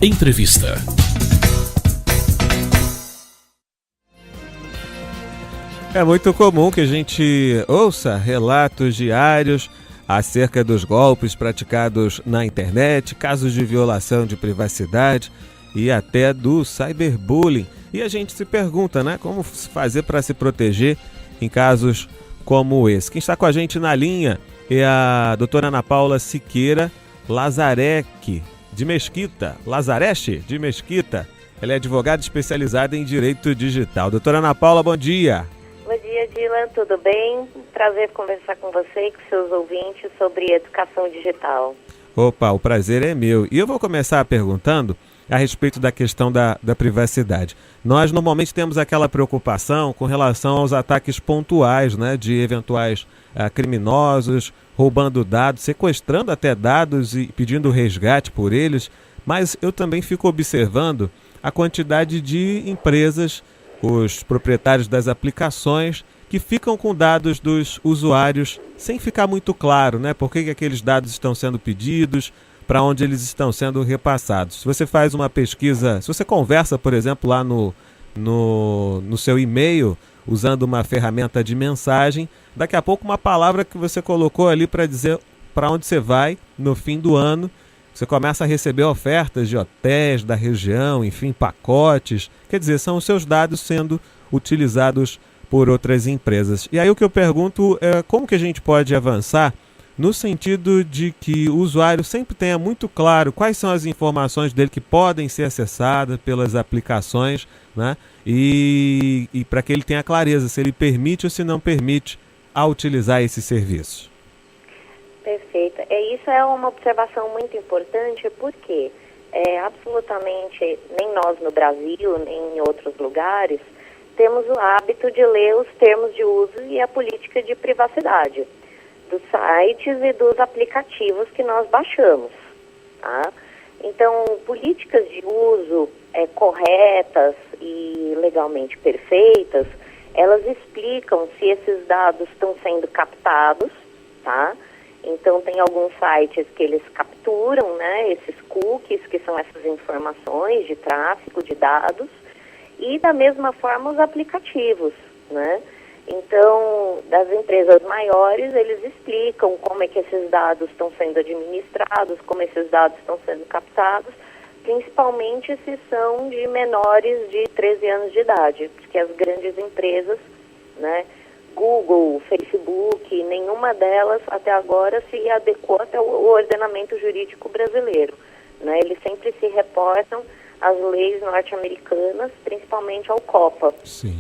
Entrevista. É muito comum que a gente ouça relatos diários acerca dos golpes praticados na internet, casos de violação de privacidade e até do cyberbullying. E a gente se pergunta, né, como fazer para se proteger em casos como esse. Quem está com a gente na linha é a doutora Ana Paula Siqueira Lazarete de Mesquita. Ela é advogada especializada em direito digital. Doutora Ana Paula, bom dia. Bom dia, Dylan, tudo bem? Prazer conversar com você e com seus ouvintes sobre educação digital. Opa, o prazer é meu. E eu vou começar perguntando a respeito da questão da privacidade. Nós normalmente temos aquela preocupação com relação aos ataques pontuais, né, de eventuais criminosos roubando dados, sequestrando até dados e pedindo resgate por eles, mas eu também fico observando a quantidade de empresas, os proprietários das aplicações, que ficam com dados dos usuários sem ficar muito claro, né, por que aqueles dados estão sendo pedidos, para onde eles estão sendo repassados. Se você faz uma pesquisa, se você conversa, por exemplo, lá no seu e-mail, usando uma ferramenta de mensagem, daqui a pouco uma palavra que você colocou ali para dizer para onde você vai no fim do ano, você começa a receber ofertas de hotéis da região, enfim, pacotes. Quer dizer, são os seus dados sendo utilizados por outras empresas. E aí o que eu pergunto é como que a gente pode avançar no sentido de que o usuário sempre tenha muito claro quais são as informações dele que podem ser acessadas pelas aplicações, né? E para que ele tenha clareza se ele permite ou se não permite a utilizar esses serviços. Perfeito. Isso é uma observação muito importante porque absolutamente nem nós no Brasil, nem em outros lugares, temos o hábito de ler os termos de uso e a política de privacidade dos sites e dos aplicativos que nós baixamos, tá? Então, políticas de uso corretas e legalmente perfeitas, elas explicam se esses dados estão sendo captados, tá? Então, tem alguns sites que eles capturam, né, esses cookies, que são essas informações de tráfego de dados, e da mesma forma os aplicativos, né? Então, das empresas maiores, eles explicam como é que esses dados estão sendo administrados, como esses dados estão sendo captados, principalmente se são de menores de 13 anos de idade, porque as grandes empresas, né, Google, Facebook, nenhuma delas até agora se adequou até o ordenamento jurídico brasileiro, né? Eles sempre se reportam às leis norte-americanas, principalmente ao COPPA,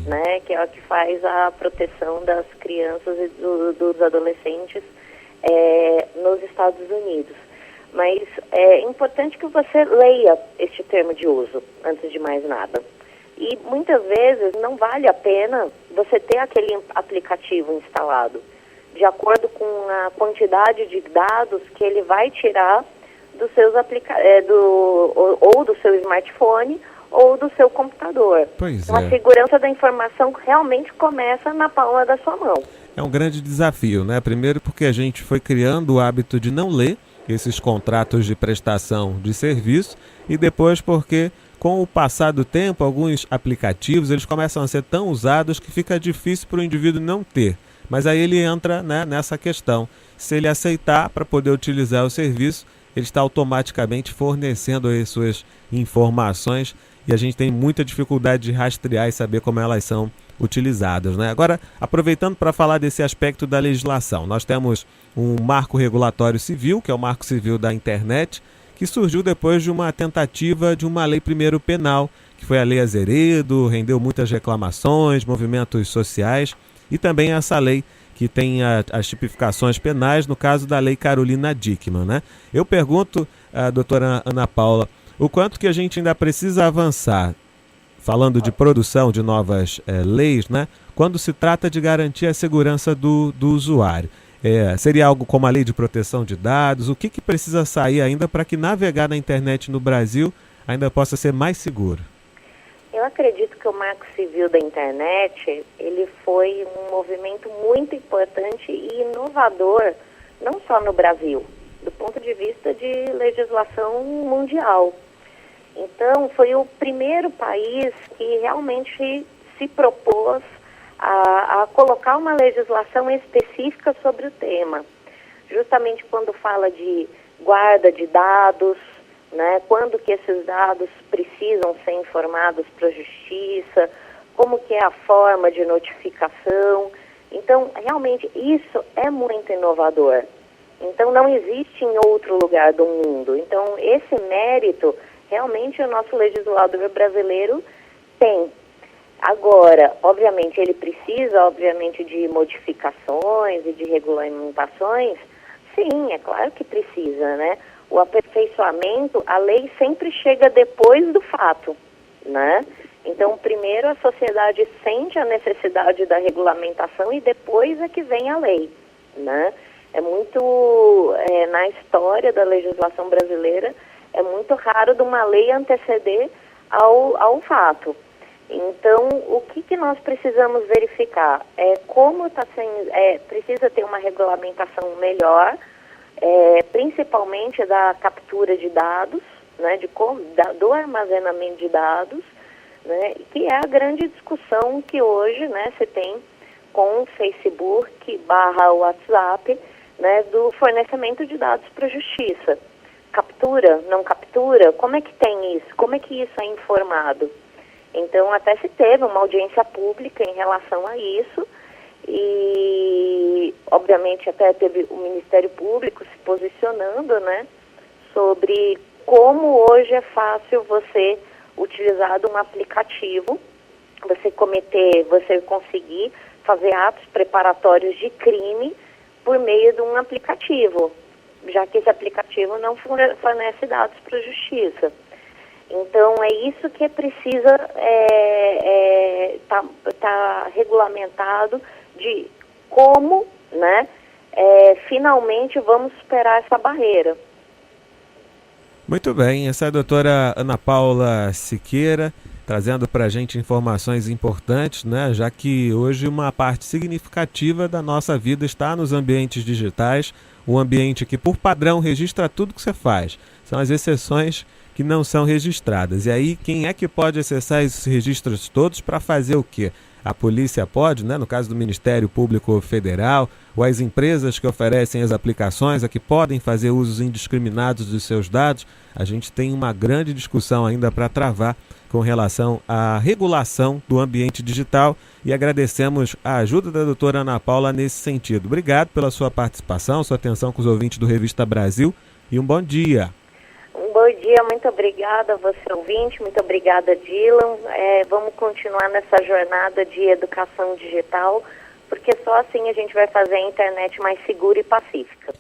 né, que é a que faz a proteção das crianças e dos adolescentes nos Estados Unidos. Mas é importante que você leia este termo de uso, antes de mais nada. E muitas vezes não vale a pena você ter aquele aplicativo instalado, de acordo com a quantidade de dados que ele vai tirar dos seus ou do seu smartphone ou do seu computador. Então, a segurança da informação realmente começa na palma da sua mão. É um grande desafio, né? Primeiro porque a gente foi criando o hábito de não ler esses contratos de prestação de serviço e depois porque com o passar do tempo alguns aplicativos eles começam a ser tão usados que fica difícil para o indivíduo não ter. Mas aí ele entra, né, nessa questão. Se ele aceitar para poder utilizar o serviço, ele está automaticamente fornecendo as suas informações e a gente tem muita dificuldade de rastrear e saber como elas são utilizadas, né? Agora, aproveitando para falar desse aspecto da legislação, nós temos um marco regulatório civil, que é o Marco Civil da Internet, que surgiu depois de uma tentativa de uma lei primeiro penal, que foi a Lei Azeredo, rendeu muitas reclamações, movimentos sociais, e também essa lei que tem as tipificações penais, no caso da Lei Carolina Dickmann, né? Eu pergunto à doutora Ana Paula, o quanto que a gente ainda precisa avançar, falando de produção de novas leis, né? Quando se trata de garantir a segurança do usuário. Seria algo como a Lei de Proteção de Dados? O que precisa sair ainda para que navegar na internet no Brasil ainda possa ser mais seguro? Eu acredito que o Marco Civil da Internet, ele foi um movimento muito importante e inovador, não só no Brasil, do ponto de vista de legislação mundial. Então, foi o primeiro país que realmente se propôs a colocar uma legislação específica sobre o tema. Justamente quando fala de guarda de dados, né, quando que esses dados precisam ser informados para a justiça, como que é a forma de notificação. Então, realmente, isso é muito inovador. Então, não existe em outro lugar do mundo. Então, esse mérito, realmente, o nosso legislador brasileiro tem. Agora, obviamente, ele precisa, obviamente, de modificações e de regulamentações. Sim, é claro que precisa, né? O aperfeiçoamento, a lei sempre chega depois do fato, né? Então, primeiro a sociedade sente a necessidade da regulamentação e depois é que vem a lei, né? É muito, na história da legislação brasileira, é muito raro de uma lei anteceder ao fato. Então, o que nós precisamos verificar? Como está sendo, precisa ter uma regulamentação melhor, principalmente da captura de dados, né, do armazenamento de dados, né, que é a grande discussão que hoje, né, se tem com o Facebook / WhatsApp, né, do fornecimento de dados para a justiça. Captura, não captura? Como é que tem isso? Como é que isso é informado? Então, até se teve uma audiência pública em relação a isso e, obviamente, até teve o Ministério Público se posicionando, né, sobre como hoje é fácil você utilizar um aplicativo, você conseguir fazer atos preparatórios de crime por meio de um aplicativo, já que esse aplicativo não fornece dados para a justiça. Então, é isso que precisa tá regulamentado de como, né, finalmente vamos superar essa barreira. Muito bem, essa é a doutora Ana Paula Siqueira, trazendo para a gente informações importantes, né? Já que hoje uma parte significativa da nossa vida está nos ambientes digitais, um ambiente que, por padrão, registra tudo que você faz. São as exceções que não são registradas. E aí, quem é que pode acessar esses registros todos para fazer o quê? A polícia pode, né? No caso do Ministério Público Federal, ou as empresas que oferecem as aplicações, a que podem fazer usos indiscriminados dos seus dados. A gente tem uma grande discussão ainda para travar com relação à regulação do ambiente digital e agradecemos a ajuda da doutora Ana Paula nesse sentido. Obrigado pela sua participação, sua atenção com os ouvintes do Revista Brasil e um bom dia. Um bom dia, muito obrigada a você ouvinte, muito obrigada Dylan. Vamos continuar nessa jornada de educação digital, porque só assim a gente vai fazer a internet mais segura e pacífica.